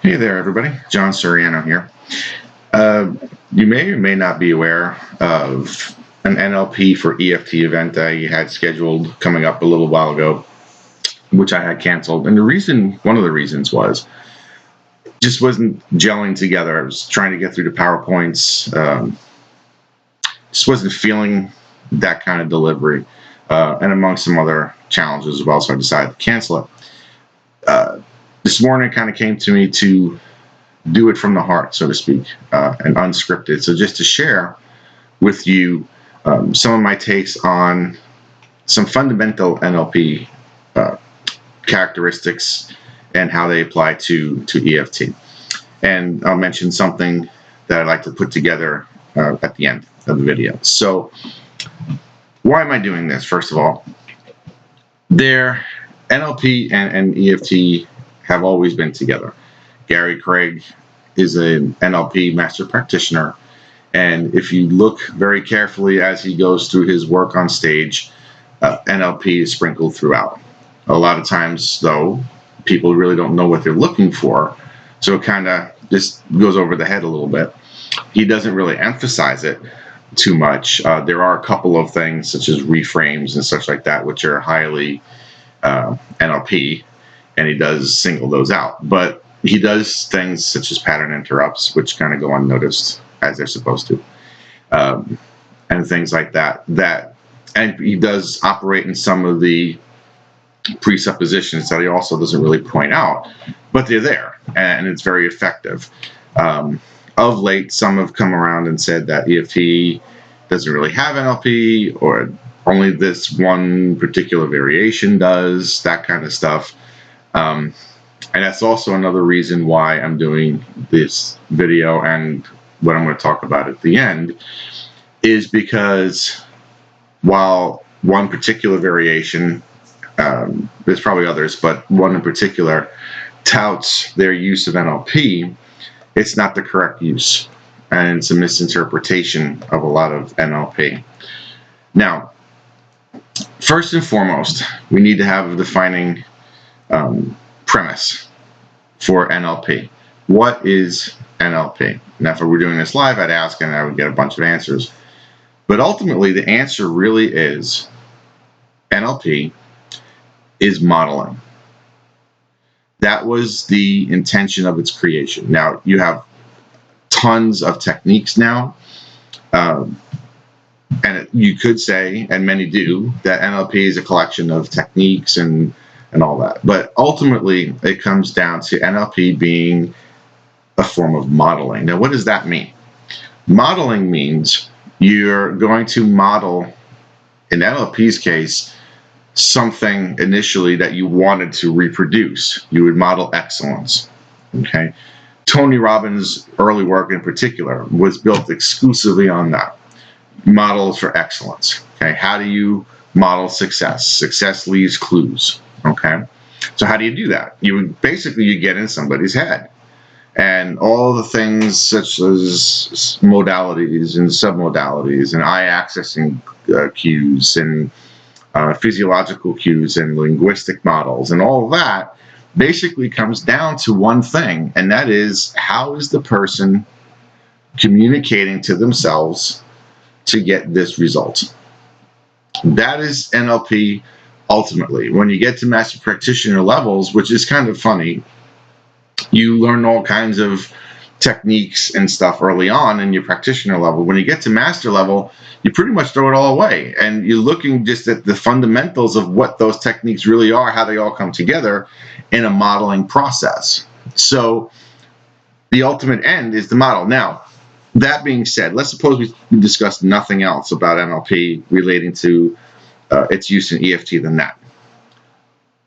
Hey there, everybody. John Soriano here. You may or may not be aware of an NLP for EFT event I had scheduled coming up a little while ago, which I had canceled. And one of the reasons was just wasn't gelling together. I was trying to get through the PowerPoints, just wasn't feeling that kind of delivery, and among some other challenges as well, so I decided to cancel it. This morning it kind of came to me to do it from the heart, so to speak, and unscripted. So just to share with you some of my takes on some fundamental NLP characteristics and how they apply to EFT. And I'll mention something that I'd like to put together at the end of the video. So why am I doing this? First of all, NLP and EFT have always been together. Gary Craig is an NLP master practitioner, and if you look very carefully as he goes through his work on stage, NLP is sprinkled throughout. A lot of times, though, people really don't know what they're looking for, so it kind of just goes over the head a little bit. He doesn't really emphasize it too much. There are a couple of things, such as reframes and such like that, which are highly NLP, and he does single those out. But he does things such as pattern interrupts, which kind of go unnoticed as they're supposed to, and things like that. And he does operate in some of the presuppositions that he also doesn't really point out, but they're there, and it's very effective. Of late, some have come around and said that EFT doesn't really have NLP, or only this one particular variation does, that kind of stuff. And that's also another reason why I'm doing this video, and what I'm going to talk about at the end is because while one particular variation, there's probably others, but one in particular touts their use of NLP, it's not the correct use, and it's a misinterpretation of a lot of NLP. Now, first and foremost, we need to have a defining premise for NLP. What is NLP? Now, if we were doing this live, I'd ask and I would get a bunch of answers. But ultimately, the answer really is NLP is modeling. That was the intention of its creation. Now, you have tons of techniques now. And you could say, and many do, that NLP is a collection of techniques and all that. But ultimately, it comes down to NLP being a form of modeling. Now, what does that mean? Modeling means you're going to model, in NLP's case, something initially that you wanted to reproduce. You would model excellence. Okay? Tony Robbins' early work in particular was built exclusively on that. Models for excellence. Okay? How do you model success? Success leaves clues. Okay, so how do you do that? You get in somebody's head, and all the things such as modalities and submodalities and eye accessing cues and physiological cues and linguistic models and all of that basically comes down to one thing, and that is, how is the person communicating to themselves to get this result? That is NLP. Ultimately, when you get to master practitioner levels, which is kind of funny, you learn all kinds of techniques and stuff early on in your practitioner level. When you get to master level, you pretty much throw it all away, and you're looking just at the fundamentals of what those techniques really are, how they all come together in a modeling process. So the ultimate end is the model. Now, that being said, let's suppose we discussed nothing else about NLP relating to its use in EFT than that.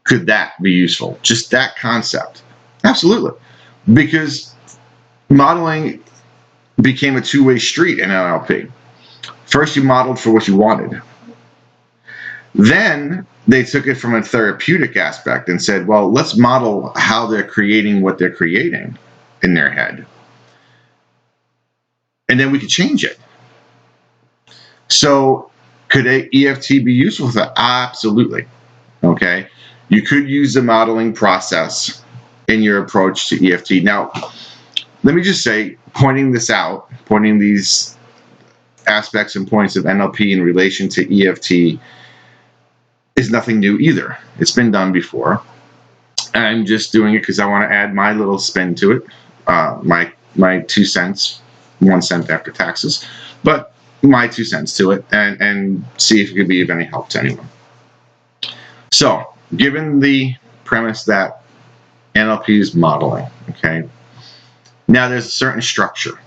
Could that be useful? Just that concept? Absolutely. Because modeling became a two-way street in NLP. First, you modeled for what you wanted. Then they took it from a therapeutic aspect and said, well, let's model how they're creating what they're creating in their head. And then we could change it. So could EFT be useful for that? Absolutely. Okay. You could use the modeling process in your approach to EFT. Now, let me just say, pointing these aspects and points of NLP in relation to EFT is nothing new either. It's been done before. I'm just doing it because I want to add my little spin to it, my 2 cents, 1 cent after taxes, but my 2 cents to it, and see if it could be of any help to anyone. So, given the premise that NLP is modeling, okay, now there's a certain structure,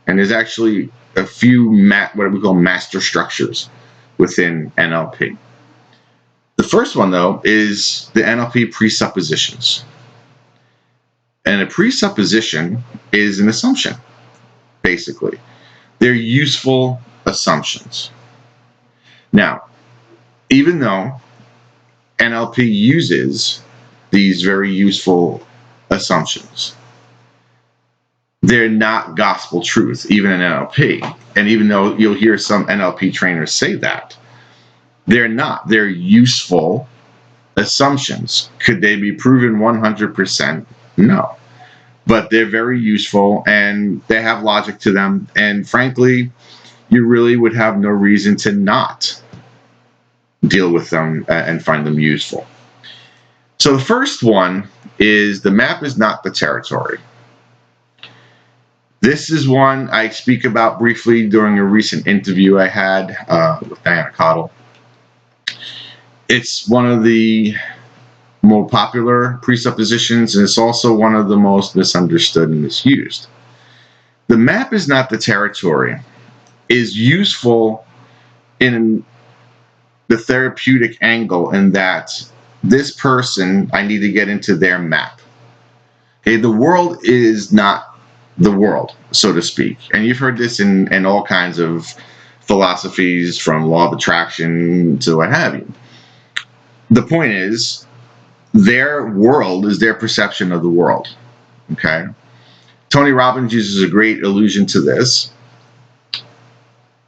and there's actually a few what we call master structures within NLP. The first one, though, is the NLP presuppositions. And a presupposition is an assumption, basically. They're useful assumptions. Now, even though NLP uses these very useful assumptions, they're not gospel truth, even in NLP. And even though you'll hear some NLP trainers say that, they're not. They're useful assumptions. Could they be proven 100%? No. But they're very useful, and they have logic to them. And frankly, you really would have no reason to not deal with them and find them useful. So the first one is the map is not the territory. This is one I speak about briefly during a recent interview I had with Diana Cottle. It's one of the more popular presuppositions, and it's also one of the most misunderstood and misused. The map is not the territory is useful in the therapeutic angle in that this person, I need to get into their map. Okay, the world is not the world, so to speak. And you've heard this in all kinds of philosophies, from law of attraction to what have you. The point is, their world is their perception of the world. Okay? Tony Robbins uses a great allusion to this.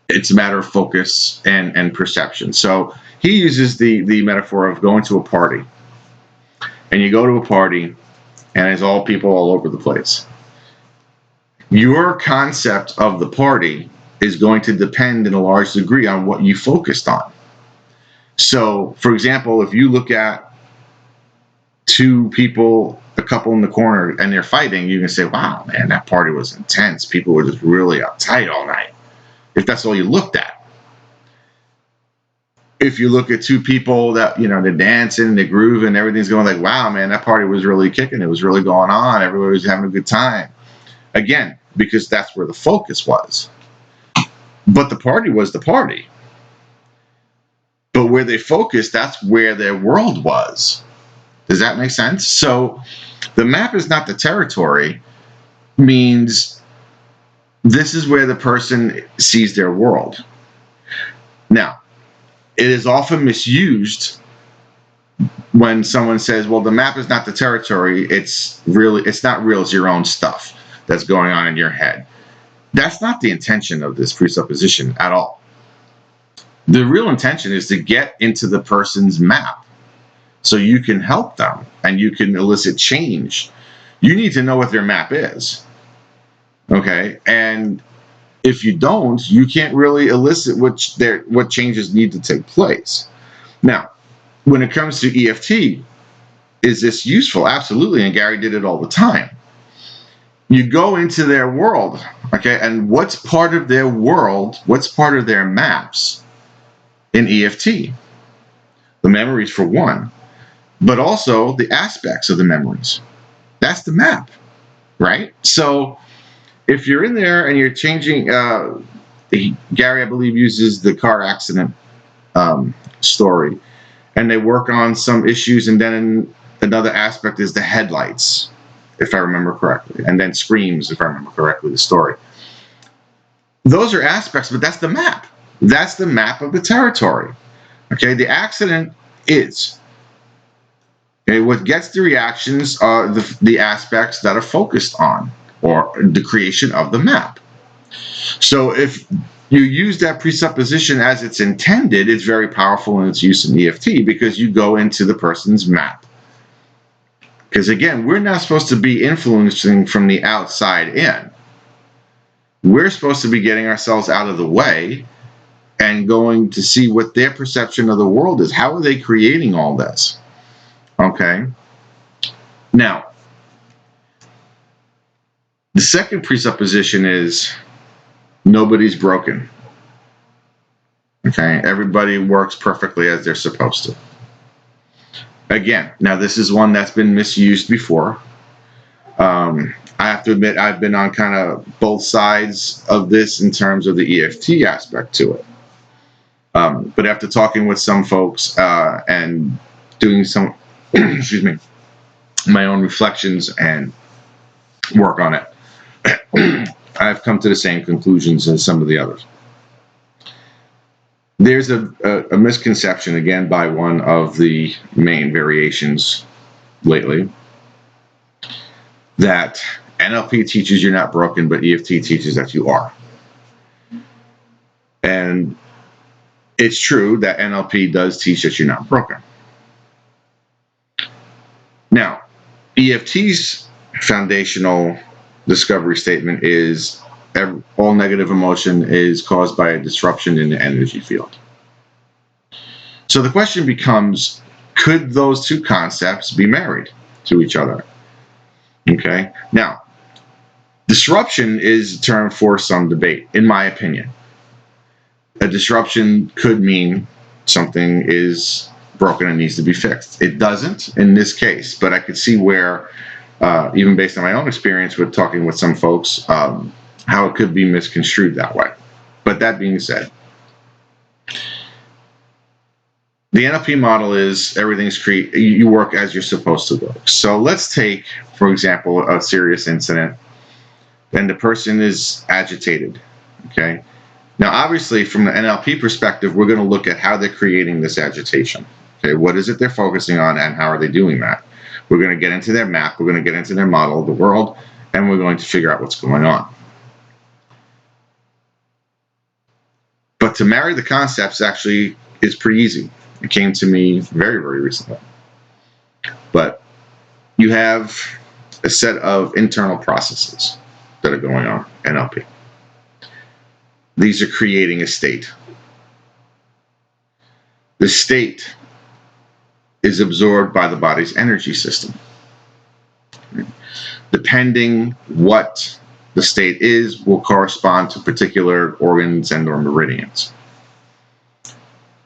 It's a matter of focus and perception. So he uses the metaphor of going to a party. And you go to a party, and there's all people all over the place. Your concept of the party is going to depend in a large degree on what you focused on. So, for example, if you look at two people, a couple in the corner, and they're fighting, you can say, wow, man, that party was intense. People were just really uptight all night. If that's all you looked at. If you look at two people that, they're dancing, they're grooving, everything's going like, wow, man, that party was really kicking. It was really going on. Everybody was having a good time. Again, because that's where the focus was. But the party was the party. But where they focused, that's where their world was. Does that make sense? So the map is not the territory means this is where the person sees their world. Now, it is often misused when someone says, well, the map is not the territory. It's not real. It's your own stuff that's going on in your head. That's not the intention of this presupposition at all. The real intention is to get into the person's map so you can help them and you can elicit change. You need to know what their map is. Okay? And if you don't, you can't really elicit what changes need to take place. Now, when it comes to EFT, is this useful? Absolutely, and Gary did it all the time. You go into their world, okay, and what's part of their world, what's part of their maps in EFT? The memories, for one, but also the aspects of the memories. That's the map, right? So if you're in there and you're changing, Gary, I believe, uses the car accident story, and they work on some issues, and then another aspect is the headlights, if I remember correctly, and then screams, if I remember correctly, the story. Those are aspects, but that's the map. That's the map of the territory. Okay, the accident is. Okay, what gets the reactions are the aspects that are focused on, or the creation of the map. So if you use that presupposition as it's intended, it's very powerful in its use in EFT because you go into the person's map. Because again, we're not supposed to be influencing from the outside in. We're supposed to be getting ourselves out of the way and going to see what their perception of the world is. How are they creating all this? Okay. Now, the second presupposition is nobody's broken. Okay. Everybody works perfectly as they're supposed to. Again, now this is one that's been misused before. I have to admit, I've been on kind of both sides of this in terms of the EFT aspect to it. But after talking with some folks and doing some, excuse me, my own reflections and work on it, I've come to the same conclusions as some of the others. There's a misconception, again, by one of the main variations lately, that NLP teaches you're not broken, but EFT teaches that you are. And it's true that NLP does teach that you're not broken. Now, EFT's foundational discovery statement is all negative emotion is caused by a disruption in the energy field. So the question becomes, could those two concepts be married to each other? Okay. Now, disruption is a term for some debate, in my opinion. A disruption could mean something is broken and needs to be fixed. It doesn't in this case, but I could see where, even based on my own experience with talking with some folks, how it could be misconstrued that way. But that being said, the NLP model is everything's you work as you're supposed to work. So let's take, for example, a serious incident, and the person is agitated. Okay. Now, obviously, from the NLP perspective, we're going to look at how they're creating this agitation. Okay, what is it they're focusing on, and how are they doing that? We're going to get into their map, we're going to get into their model of the world, and we're going to figure out what's going on. But to marry the concepts actually is pretty easy. It came to me very, very recently. But you have a set of internal processes that are going on in NLP. These are creating a state. The state is absorbed by the body's energy system. Depending what the state is, will correspond to particular organs and or meridians.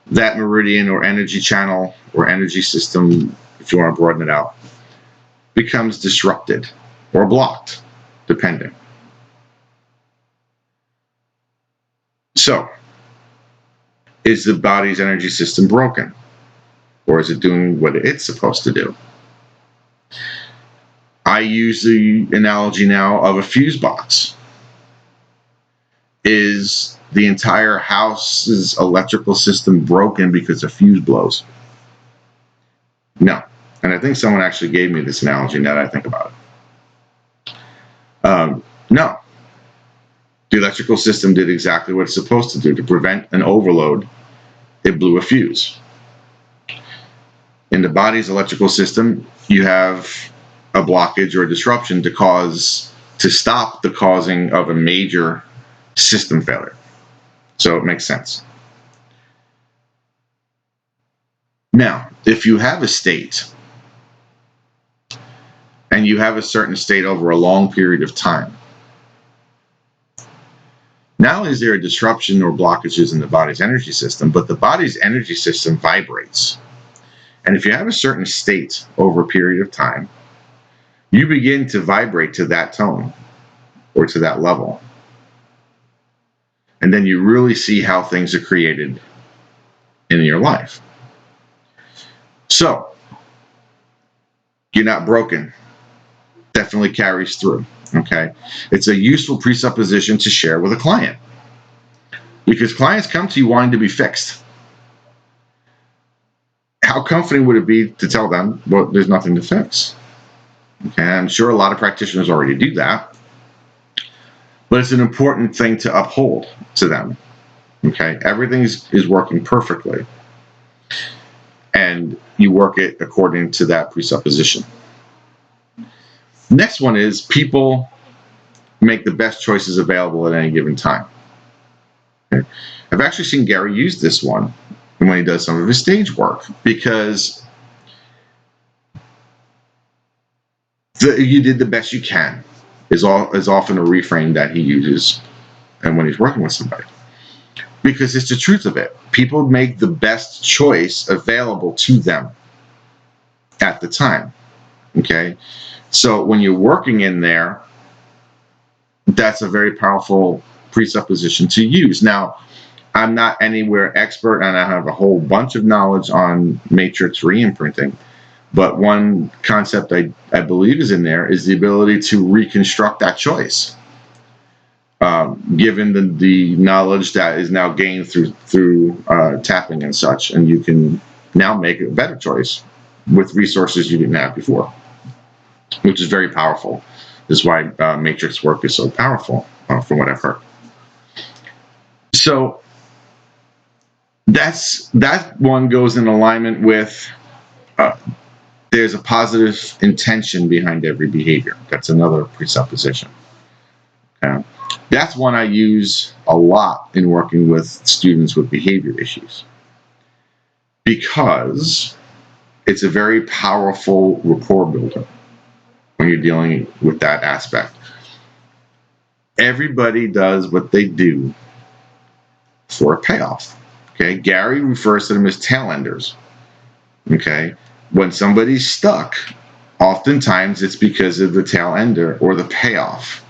That meridian or energy channel or energy system, if you want to broaden it out, becomes disrupted or blocked, depending. So, is the body's energy system broken? Or is it doing what it's supposed to do? I use the analogy now of a fuse box. Is the entire house's electrical system broken because a fuse blows? No. And I think someone actually gave me this analogy now that I think about it. No. The electrical system did exactly what it's supposed to do. To prevent an overload, it blew a fuse. In the body's electrical system, you have a blockage or a disruption to stop the causing of a major system failure. So it makes sense. Now, if you have a state, and you have a certain state over a long period of time, not only is there a disruption or blockages in the body's energy system, but the body's energy system vibrates. And if you have a certain state over a period of time, you begin to vibrate to that tone or to that level. And then you really see how things are created in your life. So, you're not broken. Definitely carries through. Okay? It's a useful presupposition to share with a client. Because clients come to you wanting to be fixed. How comforting would it be to tell them, well, there's nothing to fix? Okay, I'm sure a lot of practitioners already do that. But it's an important thing to uphold to them. Okay, everything is working perfectly. And you work it according to that presupposition. Next one is people make the best choices available at any given time. Okay. I've actually seen Gary use this one when he does some of his stage work, because you did the best you can is often a reframe that he uses, and when he's working with somebody, because it's the truth of it. People make the best choice available to them at the time. Okay, so when you're working in there, that's a very powerful presupposition to use. Now, I'm not anywhere expert, and I have a whole bunch of knowledge on matrix re-imprinting. But one concept I believe is in there is the ability to reconstruct that choice, given the knowledge that is now gained through tapping and such, and you can now make a better choice with resources you didn't have before, which is very powerful. This is why matrix work is so powerful, from what I've heard. So that one goes in alignment with. There's a positive intention behind every behavior. That's another presupposition. Okay. That's one I use a lot in working with students with behavior issues, because it's a very powerful rapport builder when you're dealing with that aspect. Everybody does what they do for a payoff. Okay. Gary refers to them as tail enders. Okay. When somebody's stuck, oftentimes it's because of the tail ender or the payoff.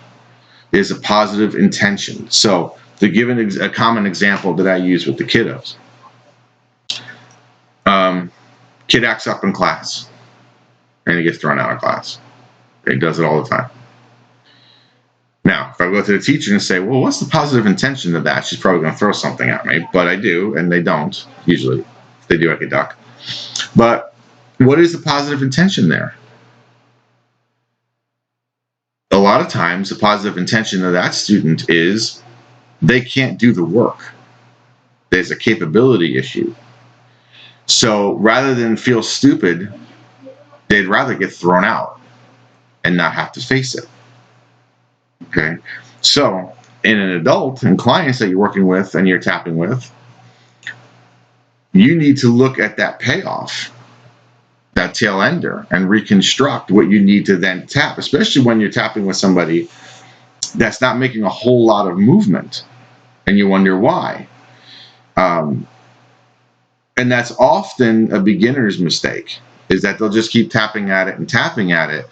There's a positive intention. So to give a common example that I use with the kiddos, kid acts up in class and he gets thrown out of class. He does it all the time. Now, if I go to the teacher and say, well, what's the positive intention of that? She's probably going to throw something at me, but I do, and they don't. Usually, if they do, I get duck. But what is the positive intention there? A lot of times, the positive intention of that student is they can't do the work. There's a capability issue. So rather than feel stupid, they'd rather get thrown out and not have to face it. Okay? So in an adult and clients that you're working with and you're tapping with, you need to look at that payoff, that tail ender, and reconstruct what you need to then tap, especially when you're tapping with somebody that's not making a whole lot of movement and you wonder why. And that's often a beginner's mistake, is that they'll just keep tapping at it,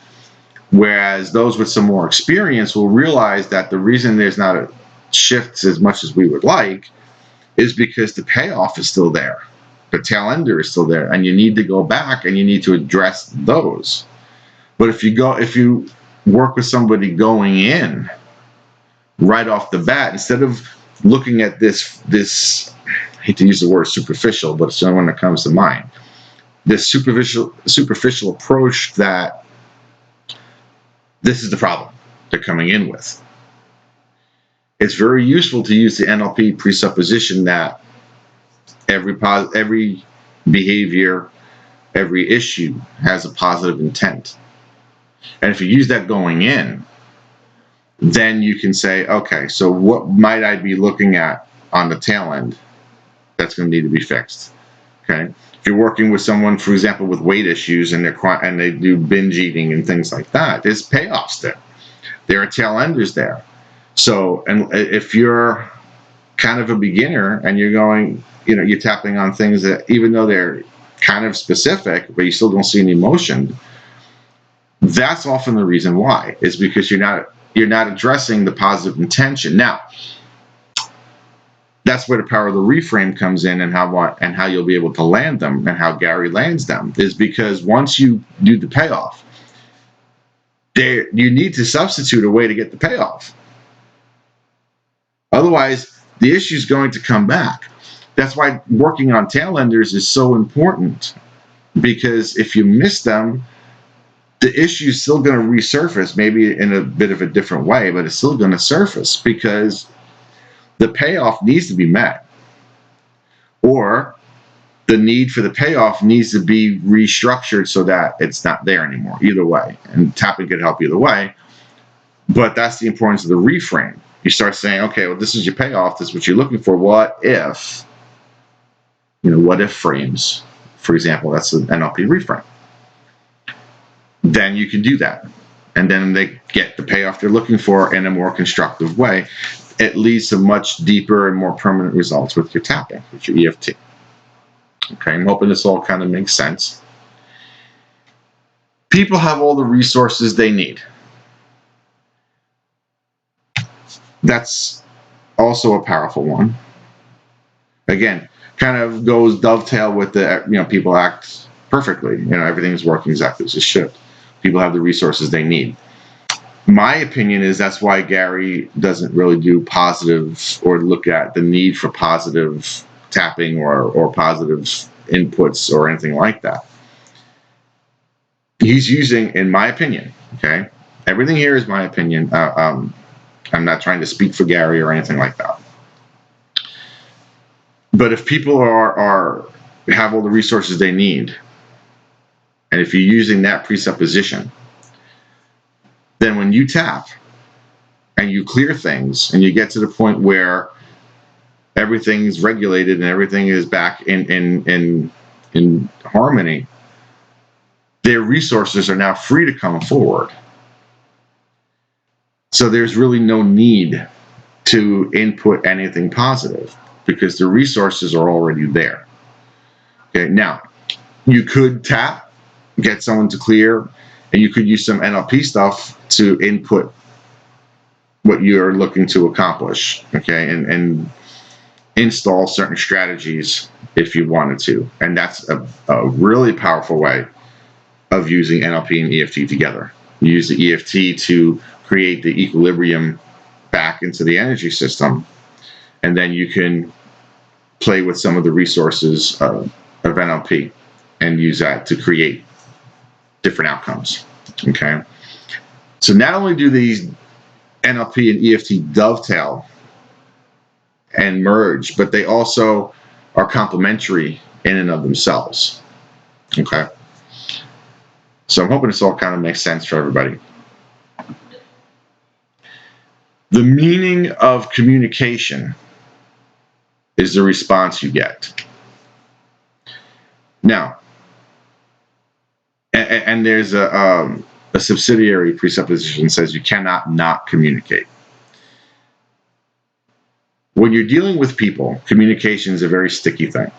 whereas those with some more experience will realize that the reason there's not a shift as much as we would like is because the payoff is still there. The tail ender is still there, and you need to go back and you need to address those. But if you work with somebody going in right off the bat, instead of looking at this I hate to use the word superficial, but it's the only one that comes to mind, this superficial approach that this is the problem they're coming in with. It's very useful to use the NLP presupposition that every behavior, every issue has a positive intent. And if you use that going in, then you can say, okay, so what might I be looking at on the tail end that's going to need to be fixed? Okay. If you're working with someone, for example, with weight issues and they do binge eating and things like that, there's payoffs there. There are tail enders there. So, and if you're kind of a beginner and you're going, you're tapping on things that, even though they're kind of specific, but you still don't see any motion, that's often the reason why, is because you're not addressing the positive intention. Now, that's where the power of the reframe comes in, and how you'll be able to land them, and how Gary lands them, is because once you do the payoff, you need to substitute a way to get the payoff. Otherwise, the issue is going to come back. That's why working on tail enders is so important, because if you miss them, the issue is still going to resurface, maybe in a bit of a different way, but it's still going to surface because the payoff needs to be met. Or the need for the payoff needs to be restructured so that it's not there anymore, either way. And tapping could help either way. But that's the importance of the reframe. You start saying, okay, well, this is your payoff. This is what you're looking for. What if? What if frames, for example, that's an NLP reframe. Then you can do that. And then they get the payoff they're looking for in a more constructive way. It leads to much deeper and more permanent results with your tapping, with your EFT. Okay, I'm hoping this all kind of makes sense. People have all the resources they need. That's also a powerful one. Again, kind of goes dovetail with the, people act perfectly. Everything is working exactly as it should. People have the resources they need. My opinion is that's why Gary doesn't really do positive or look at the need for positive tapping or positive inputs or anything like that. He's using, in my opinion, okay, everything here is my opinion. I'm not trying to speak for Gary or anything like that. But if people have all the resources they need, and if you're using that presupposition, then when you tap and you clear things and you get to the point where everything's regulated and everything is back in harmony, their resources are now free to come forward. So there's really no need to input anything positive because the resources are already there. Okay, now you could tap, get someone to clear, and you could use some NLP stuff to input what you're looking to accomplish, okay, and install certain strategies if you wanted to. And that's a really powerful way of using NLP and EFT together. You use the EFT to create the equilibrium back into the energy system, and then you can play with some of the resources of NLP and use that to create different outcomes. Okay, so not only do these NLP and EFT dovetail and merge, but they also are complementary in and of themselves. Okay, so I'm hoping this all kind of makes sense for everybody. The meaning of communication is the response you get. Now, and there's a subsidiary presupposition that says you cannot not communicate. When you're dealing with people, communication is a very sticky thing.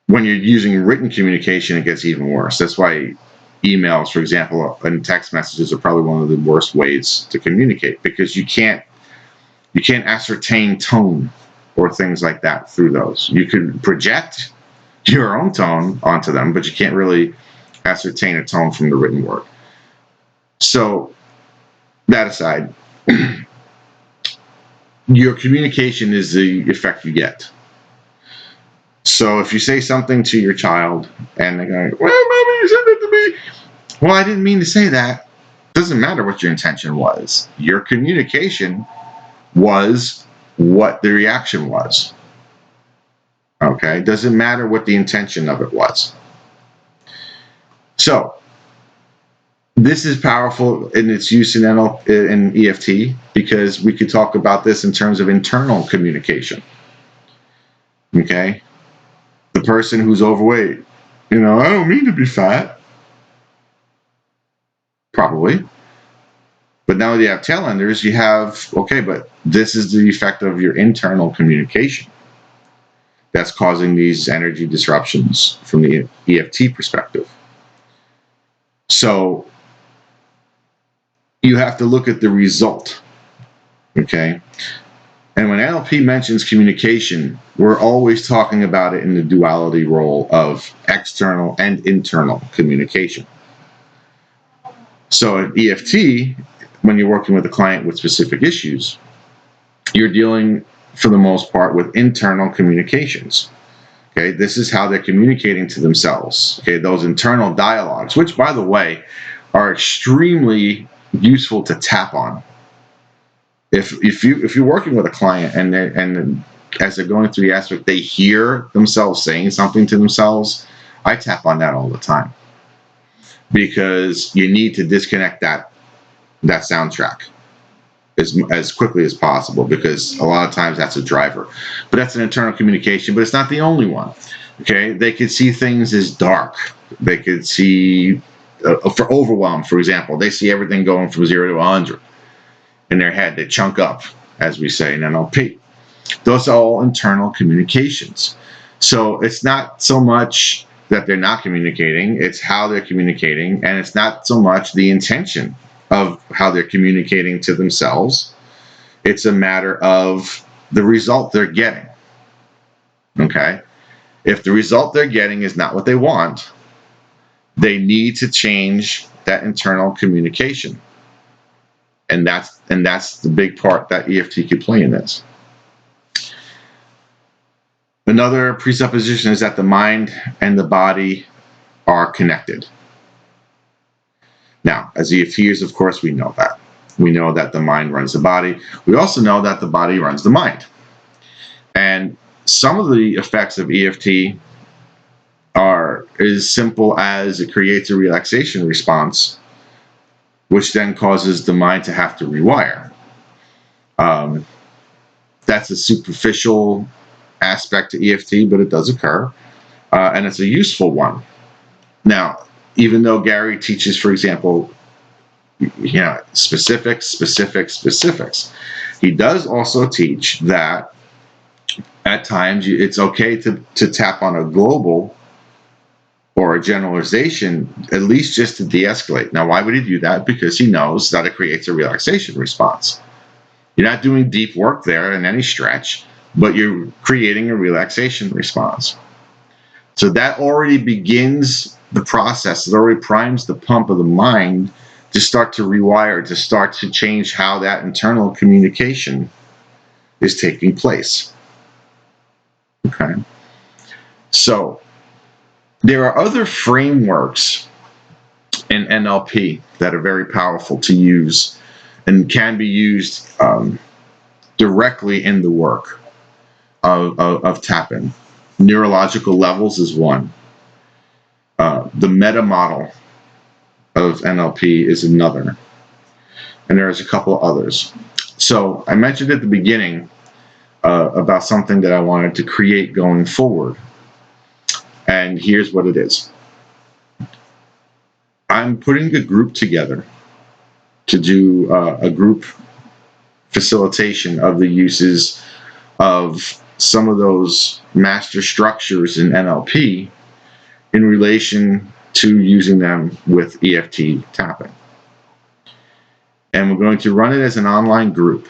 When you're using written communication, it gets even worse. That's why emails, for example, and text messages are probably one of the worst ways to communicate, because you can't ascertain tone or things like that through those. You can project your own tone onto them, but you can't really ascertain a tone from the written word. So that aside, your communication is the effect you get. So if you say something to your child and they go, well, Mommy, you said that to me. Well, I didn't mean to say that. Doesn't matter what your intention was. Your communication was what the reaction was. Okay? Doesn't matter what the intention of it was. So this is powerful in its use in NLP and EFT, because we could talk about this in terms of internal communication. Okay? The person who's overweight, I don't mean to be fat. Probably. But now that you have tail enders, you have, okay, but this is the effect of your internal communication that's causing these energy disruptions from the EFT perspective. So you have to look at the result, okay? And when NLP mentions communication, we're always talking about it in the duality role of external and internal communication. So at EFT, when you're working with a client with specific issues, you're dealing, for the most part, with internal communications. Okay, this is how they're communicating to themselves. Okay, those internal dialogues, which, by the way, are extremely useful to tap on. If you're working with a client and as they're going through the aspect, they hear themselves saying something to themselves, I tap on that all the time, because you need to disconnect that soundtrack as quickly as possible, because a lot of times that's a driver. But that's an internal communication, but it's not the only one. Okay, they could see things as dark. They could see, for overwhelm, for example, they see everything going from 0 to 100 in their head. They chunk up, as we say in NLP. Those are all internal communications. So it's not so much that they're not communicating, it's how they're communicating, and it's not so much the intention of how they're communicating to themselves. It's a matter of the result they're getting. Okay? If the result they're getting is not what they want, they need to change that internal communication. And that's the big part that EFT could play in this. Another presupposition is that the mind and the body are connected. Now, as EFTers, of course, we know that. We know that the mind runs the body. We also know that the body runs the mind. And some of the effects of EFT are as simple as it creates a relaxation response, which then causes the mind to have to rewire. That's a superficial aspect to EFT, but it does occur, and it's a useful one. Now, even though Gary teaches, for example, specifics, he does also teach that at times it's okay to tap on a global or a generalization, at least just to de-escalate. Now, why would he do that? Because he knows that it creates a relaxation response. You're not doing deep work there in any stretch, but you're creating a relaxation response. So that already begins the process. It already primes the pump of the mind to start to rewire, to start to change how that internal communication is taking place. Okay. So there are other frameworks in NLP that are very powerful to use and can be used directly in the work of tapping. Neurological levels is one. The meta model of NLP is another. And there's a couple others. So I mentioned at the beginning about something that I wanted to create going forward. And here's what it is. I'm putting a group together to do a group facilitation of the uses of some of those master structures in NLP in relation to using them with EFT tapping. And we're going to run it as an online group.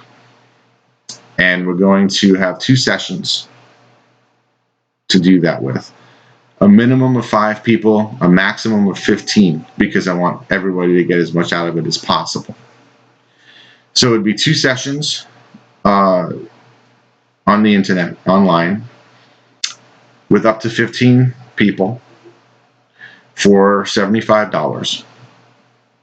And we're going to have 2 sessions to do that with. A minimum of 5 people, a maximum of 15, because I want everybody to get as much out of it as possible. So it would be 2 sessions on the internet, online, with up to 15 people for $75.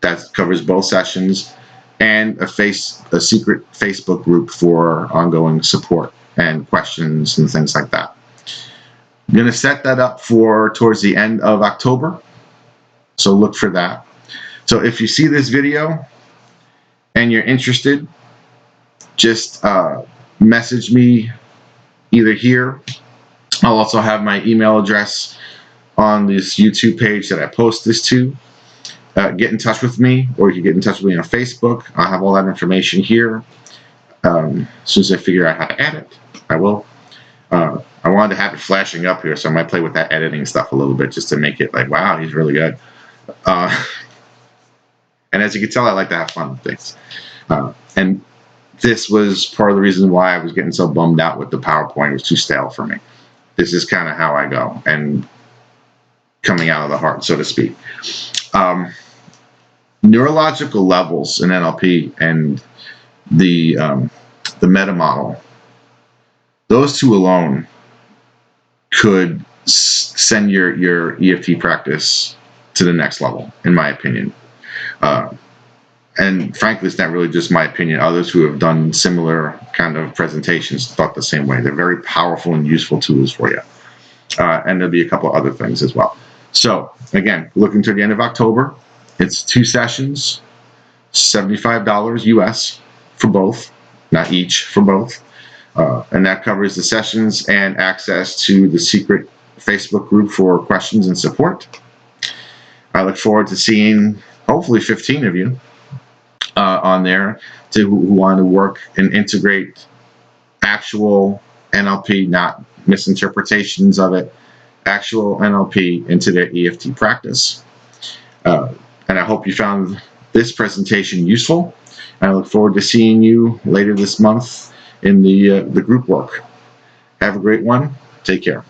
That covers both sessions, and a secret Facebook group for ongoing support and questions and things like that. I'm going to set that up for towards the end of October, so look for that. So if you see this video and you're interested, just message me either here. I'll also have my email address on this YouTube page that I post this to. Get in touch with me, or you can get in touch with me on Facebook. I'll have all that information here. As soon as I figure out how to edit, I will. I wanted to have it flashing up here, so I might play with that editing stuff a little bit just to make it like, wow, he's really good. And as you can tell, I like to have fun with things. And this was part of the reason why I was getting so bummed out with the PowerPoint. It was too stale for me. This is kind of how I go, and coming out of the heart, so to speak. Neurological levels in NLP and the meta model, those 2 alone could send your EFT practice to the next level, in my opinion. and frankly, it's not really just my opinion. Others who have done similar kind of presentations thought the same way. They're very powerful and useful tools for you. And there'll be a couple other things as well. So again, looking to the end of October, it's 2 sessions, $75 US for both, not each, for both. And that covers the sessions and access to the secret Facebook group for questions and support. I look forward to seeing hopefully 15 of you on there who want to work and integrate actual NLP, not misinterpretations of it, actual NLP into their EFT practice. And I hope you found this presentation useful. And I look forward to seeing you later this month in the group work. Have a great one. Take care.